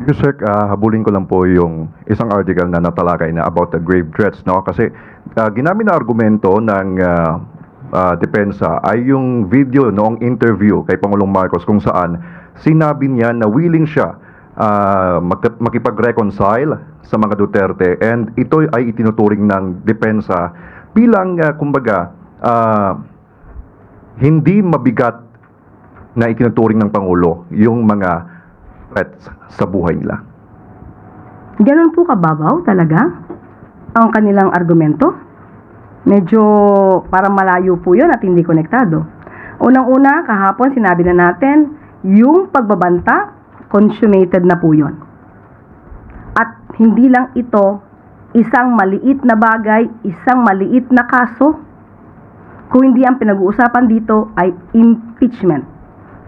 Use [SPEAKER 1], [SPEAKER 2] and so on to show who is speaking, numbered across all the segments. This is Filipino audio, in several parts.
[SPEAKER 1] Yusek, habulin ko lang po yung isang article na natalakay na about the grave threats, no? Kasi ginamit na argumento ng depensa ay yung video noong interview kay Pangulong Marcos kung saan sinabi niya na willing siya makipag-reconcile sa mga Duterte, and ito ay itinuturing ng depensa bilang kumbaga hindi mabigat na itinuturing ng Pangulo yung mga threats sa buhay nila.
[SPEAKER 2] Ganun po kababaw talaga ang kanilang argumento? Medyo parang malayo po yun at hindi konektado. Unang-una, kahapon sinabi na natin, yung pagbabanta, consummated na po yun. At hindi lang ito isang maliit na bagay, isang maliit na kaso, kung hindi ang pinag-uusapan dito ay impeachment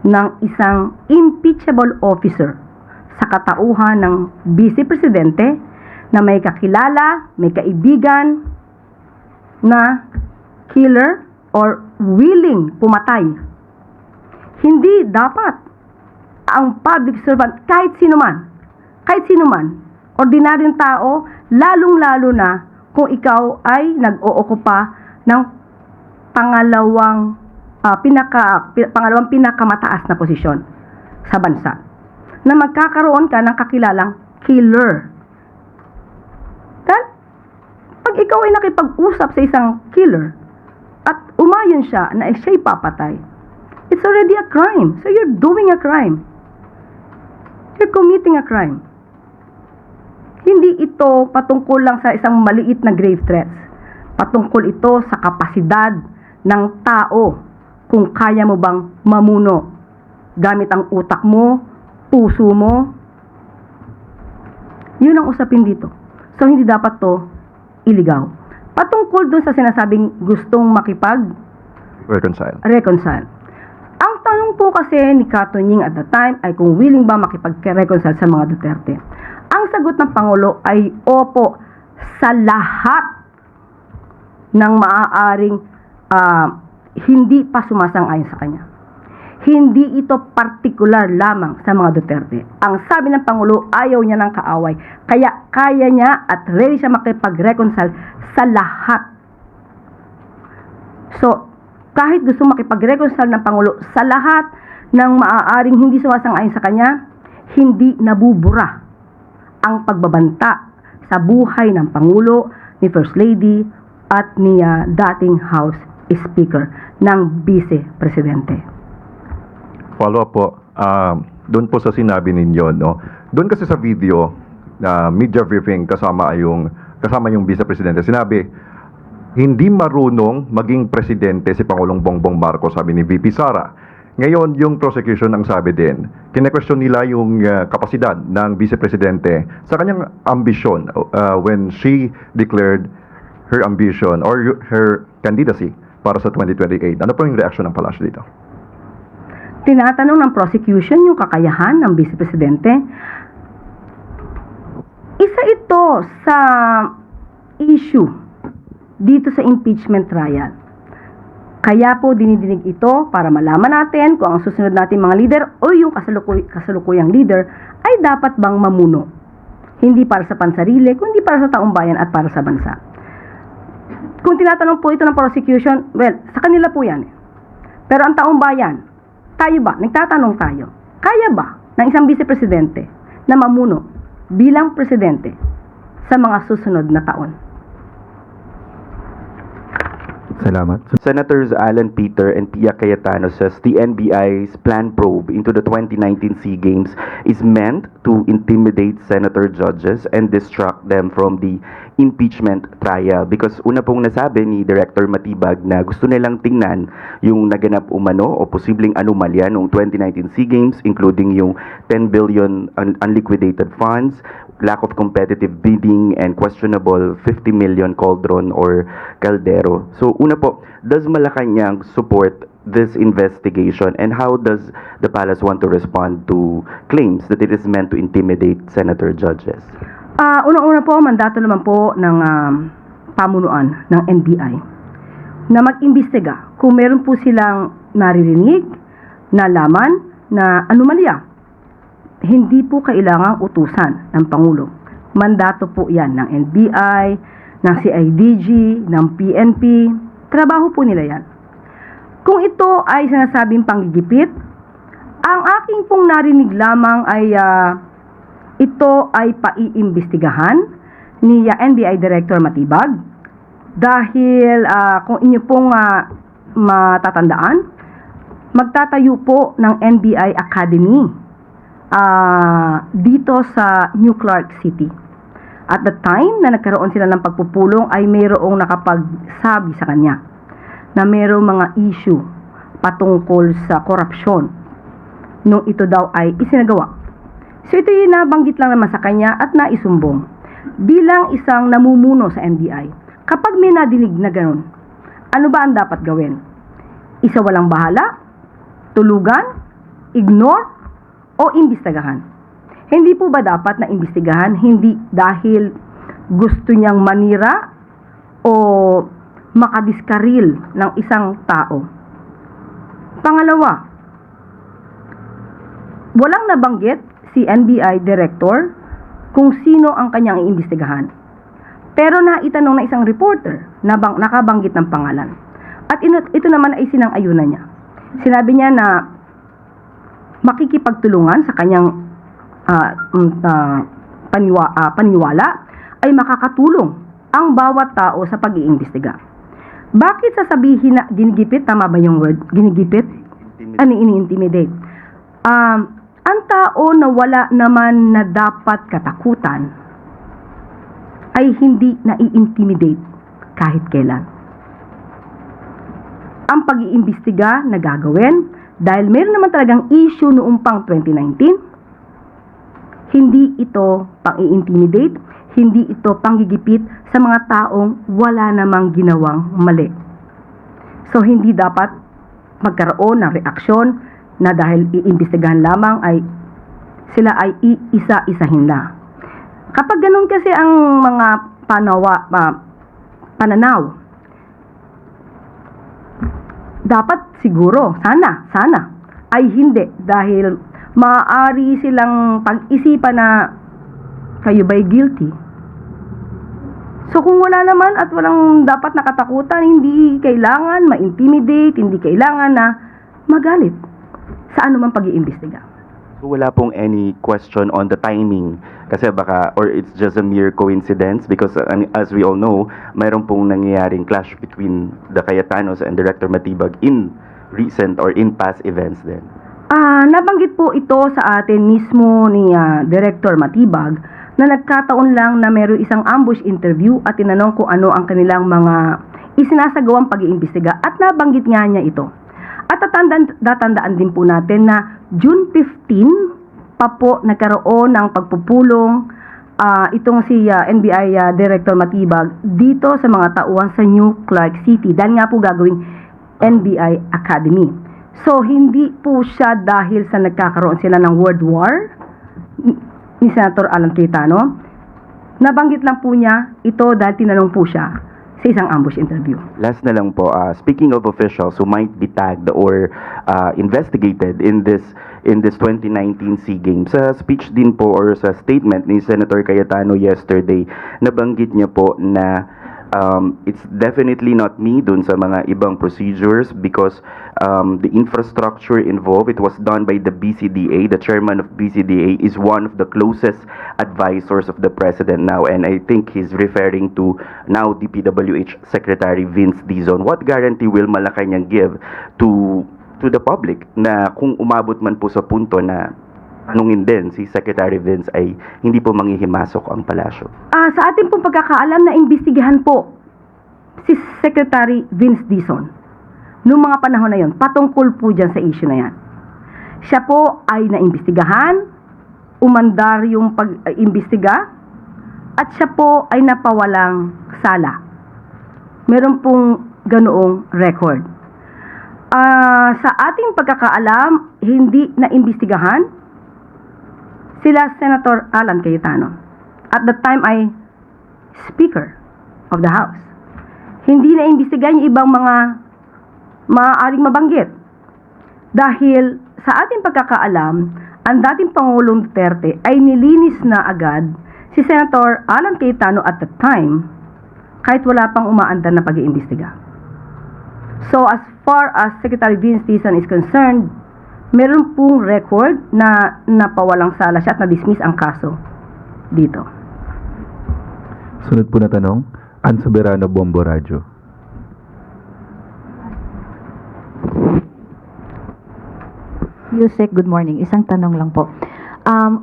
[SPEAKER 2] ng isang impeachable officer sa katauhan ng Vice Presidente na may kakilala, may kaibigan na killer or willing pumatay. Hindi dapat ang public servant, kahit sino man, ordinaryong tao, lalong-lalo na kung ikaw ay nag-ookupa ng pangalawang pinakamataas na posisyon sa bansa, na magkakaroon ka ng kakilalang killer. Dahil pag ikaw ay nakipag-usap sa isang killer at umayon siya na siya'y papatay, it's already a crime. So you're doing a crime. You're committing a crime. Hindi ito patungkol lang sa isang maliit na grave threats. Patungkol ito sa kapasidad ng tao kung kaya mo bang mamuno gamit ang utak mo, puso mo. Yun ang usapin dito. So hindi dapat to iligaw. Patungkol dun sa sinasabing gustong
[SPEAKER 1] Reconcile.
[SPEAKER 2] Ang tanong po kasi ni Katunying at the time ay kung willing ba makipag-reconcile sa mga Duterte. Ang sagot ng Pangulo ay opo sa lahat ng maaaring hindi pa sumasang-ayon sa kanya. Hindi ito partikular lamang sa mga Duterte. Ang sabi ng Pangulo, ayaw niya ng kaaway. Kaya kaya niya at ready siya makipag-reconcile sa lahat. So, kahit gusto makipag-reconcile ng Pangulo sa lahat ng maaaring hindi sumasang-ayon sa kanya, hindi nabubura ang pagbabanta sa buhay ng Pangulo, ni First Lady, at ni dating House Speaker ng Vice Presidente.
[SPEAKER 1] Follow up po, doon po sa sinabi ninyo, no? Doon kasi sa video, media briefing kasama yung Vice Presidente, sinabi, hindi marunong maging presidente si Pangulong Bongbong Marcos, sabi ni VP Sara. Ngayon, yung prosecution ang sabi din, kine-question nila yung kapasidad ng Vice Presidente sa kanyang ambisyon when she declared her ambition or her candidacy para sa 2028. Ano po yung reaction ng Palasyo dito?
[SPEAKER 2] Tinatanong ng prosecution yung kakayahan ng Vice Presidente. Isa ito sa issue dito sa impeachment trial. Kaya po dinidinig ito para malaman natin kung ang susunod natin mga leader o yung kasalukuyang leader ay dapat bang mamuno. Hindi para sa pansarili, kundi para sa taong bayan at para sa bansa. Kung tinatanong po ito ng prosecution, well, sa kanila po yan. Pero ang taong bayan, tayo ba? Nagtatanong tayo. Kaya ba ng isang Vice Presidente na mamuno bilang presidente sa mga susunod na taon?
[SPEAKER 3] Salamat. Senators Alan Peter and Pia Cayetano says the NBI's planned probe into the 2019 SEA Games is meant to intimidate senator judges and distract them from the impeachment trial. Because una pong nasabi ni Director Matibag na gusto nilang tingnan yung naganap umano o posibleng anomalya noong 2019 SEA Games, including yung 10 billion unliquidated funds, lack of competitive bidding, and questionable 50 million cauldron or caldero. So una po, does Malacanang support this investigation, and how does the palace want to respond to claims that it is meant to intimidate senator judges?
[SPEAKER 2] Unang-una po, mandato naman po ng pamunuan ng NBI na mag-imbestiga kung meron po silang naririnig, nalaman na anomalya hindi po kailangang utusan ng Pangulo. Mandato po yan ng NBI, ng CIDG, ng PNP. Trabaho po nila yan. Kung ito ay sinasabing panggigipit, ang aking pong narinig lamang ay ito ay paiimbestigahan ni NBI Director Matibag dahil kung inyo pong matatandaan, magtatayo po ng NBI Academy dito sa New Clark City. At the time na nagkaroon sila ng pagpupulong ay mayroong nakapagsabi sa kanya na mayroong mga issue patungkol sa korupsyon nung ito daw ay isinagawa. So ito yung nabanggit lang naman sa kanya at naisumbong bilang isang namumuno sa NBI. Kapag may nadinig na ganun, ano ba ang dapat gawin? Isa walang bahala? Tulugan? Ignore? O imbestigahan? Hindi po ba dapat na imbestigahan hindi dahil gusto niyang manira o makadiskaril ng isang tao? Pangalawa, walang nabanggit si NBI Director kung sino ang kanyang iimbestigahan. Pero naitanong na isang reporter na nakabanggit ng pangalan. At ito naman ay sinang-ayunan niya. Sinabi niya na makikipagtulungan sa kanyang paniwala ay makakatulong ang bawat tao sa pag-iimbestiga. Bakit sasabihin na ginigipit? Tama ba yung word? Ginigipit? Ini-intimidate. Ang tao na wala naman na dapat katakutan ay hindi nai-intimidate kahit kailan. Ang pag-iimbestiga na gagawin dahil meron naman talagang issue noong pang 2019, hindi ito pang-i-intimidate, hindi ito panggigipit sa mga taong wala namang ginawang mali. So hindi dapat magkaroon ng reaksyon na dahil iimbestigahan lamang ay sila ay iisa-isahin na. Kapag ganun kasi ang mga pananaw, dapat siguro, sana, ay hindi dahil maaari silang pag-isipan na kayo ba'y guilty. So kung wala naman at walang dapat nakatakutan, hindi kailangan ma-intimidate, hindi kailangan na magalit sa anumang pag-iimbestiga.
[SPEAKER 3] So wala pong any question on the timing kasi baka or it's just a mere coincidence because as we all know, mayroon pong nangyayaring clash between the Cayetanos and Director Matibag in recent or in past events din.
[SPEAKER 2] Nabanggit po ito sa atin mismo ni Director Matibag na nagkataon lang na mayroong isang ambush interview at tinanong kung ano ang kanilang mga isinasagawang pag-iimbestiga at nabanggit nga niya ito. At tatandaan din po natin na June 15 pa po nagkaroon ng pagpupulong itong si NBI Director Matibag dito sa mga tauhan sa New Clark City dahil nga po gagawing NBI Academy. So hindi po siya dahil sa nagkakaroon sila ng World War ni Senator Alan Cayetano. Nabanggit lang po niya ito dahil tinanong po siya sa isang ambush interview.
[SPEAKER 3] Last na lang po, speaking of officials who might be tagged or investigated in this 2019 SEA Games, sa speech din po or sa statement ni Senator Cayetano yesterday, nabanggit niya po na it's definitely not me dun sa mga ibang procedures because the infrastructure involved, it was done by the BCDA. The chairman of BCDA is one of the closest advisors of the president now, and I think he's referring to now DPWH Secretary Vince Dizon. What guarantee will Malacanang give to the public na kung umabot man po sa punto na tanungin din si Secretary Vince ay hindi po manghihimasok ang palasyo?
[SPEAKER 2] Sa ating pong pagkakaalam na imbestigahan po si Secretary Vince Dizon noong mga panahon na yon patungkol po dyan sa issue na yan. Siya po ay naimbestigahan, umandar yung pag-imbestiga, at siya po ay napawalang sala. Meron pong ganoong record. Sa ating pagkakaalam, hindi naimbestigahan sila Senator Alan Cayetano. At the time ay Speaker of the House. Hindi naimbestigahan yung ibang mga maaaring mabanggit. Dahil sa ating pagkakaalam, ang dating Pangulong Duterte ay nilinis na agad si Senator Alan Cayetano at the time kahit wala pang umaandar na pag-iimbestiga. So as far as Secretary Vince Dizon is concerned, meron pong record na napawalang sala siya at na-dismiss ang kaso dito.
[SPEAKER 4] Sunod po na tanong, Ann Soberano, Bombo Radyo.
[SPEAKER 5] Yusek, good morning. Isang tanong lang po.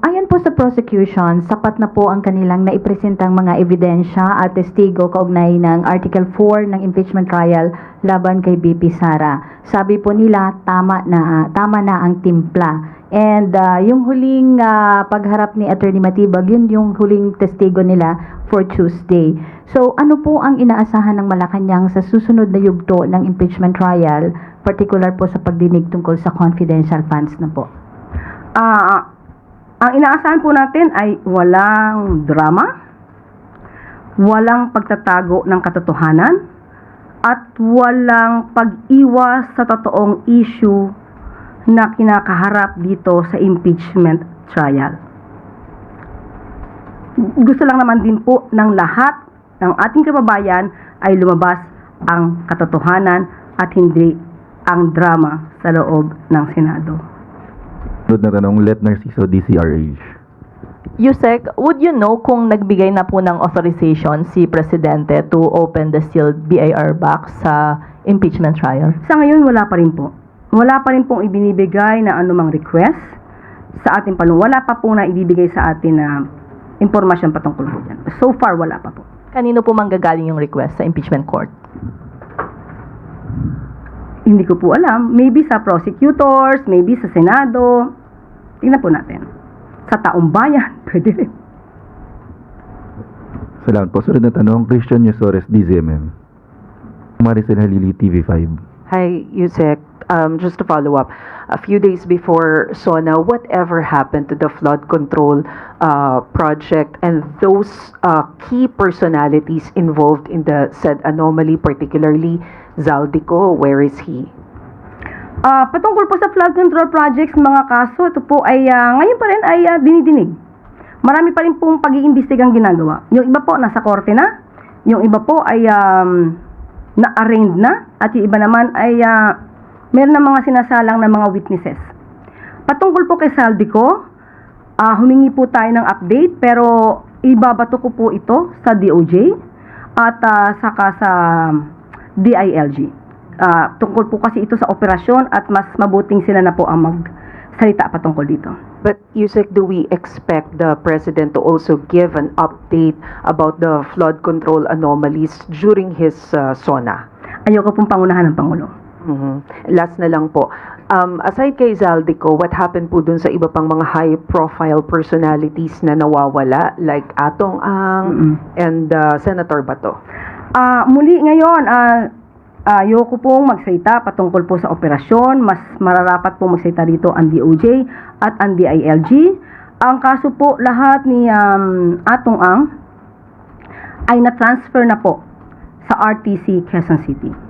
[SPEAKER 5] Ayon po sa prosecution, sapat na po ang kanilang naipresentang mga ebidensya at testigo kaugnay ng Article 4 ng impeachment trial laban kay BP Sara. Sabi po nila, tama na ang timpla. And yung huling pagharap ni Attorney Matibag, yun yung huling testigo nila for Tuesday. So ano po ang inaasahan ng Malacanang sa susunod na yugto ng impeachment trial, particular po sa pagdinig tungkol sa confidential funds na po?
[SPEAKER 2] Ang inaasahan po natin ay walang drama, walang pagtatago ng katotohanan, at walang pag-iwas sa totoong issue na kinakaharap dito sa impeachment trial. Gusto lang naman din po ng lahat ng ating kababayan ay lumabas ang katotohanan at hindi ang drama sa loob ng Senado.
[SPEAKER 4] Sunod na tanong, Let Narciso, DCRH.
[SPEAKER 6] Yusek, would you know kung nagbigay na po ng authorization si Presidente to open the sealed BIR box sa impeachment trial?
[SPEAKER 2] Sa ngayon, wala pa rin po. Wala pa rin pong ibinibigay na anumang request sa ating panung. Wala pa po na ibibigay sa atin na impormasyon patungkol po dyan. So far, wala pa po.
[SPEAKER 6] Kanino po manggagaling yung request sa impeachment court?
[SPEAKER 2] Hindi ko po alam. Maybe sa prosecutors, maybe sa Senado. Tingnan po natin. Sa taong bayan, pwede rin.
[SPEAKER 4] Salamat po. Sunod na tanong, Christian Yusores, DZMM. Maricel Halili, TV5.
[SPEAKER 7] Hi, Yusek. Just to follow up, a few days before SONA, whatever happened to the flood control project and those key personalities involved in the said anomaly, particularly Zaldico, where is he?
[SPEAKER 2] Patungkol po sa flood control projects, mga kaso, ito po ay ngayon pa rin ay dinidinig. Marami pa rin pong pag-iimbestigang ginagawa. Yung iba po nasa korte na, yung iba po ay na-arraigned na, at yung iba naman ay meron na mga sinasalang na mga witnesses. Patungkol po kay Zaldico, humingi po tayo ng update, pero ibabato ko po ito sa DOJ at saka sa DILG. Tungkol po kasi ito sa operasyon at mas mabuting sila na po ang magsalita patungkol dito.
[SPEAKER 7] But Yusek, do we expect the President to also give an update about the flood control anomalies during his SONA?
[SPEAKER 2] Ayoko pong pangunahan ng Pangulo.
[SPEAKER 7] Last na lang po. Aside kay Zaldico, what happened po dun sa iba pang mga high-profile personalities na nawawala, like Atong Ang and Senator Bato?
[SPEAKER 2] Muli ngayon, ayoko pong magsalita patungkol po sa operasyon. Mas mararapat pong magsalita dito ang DOJ at ang DILG. Ang kaso po, lahat ni Atong Ang ay na-transfer na po sa RTC Quezon City.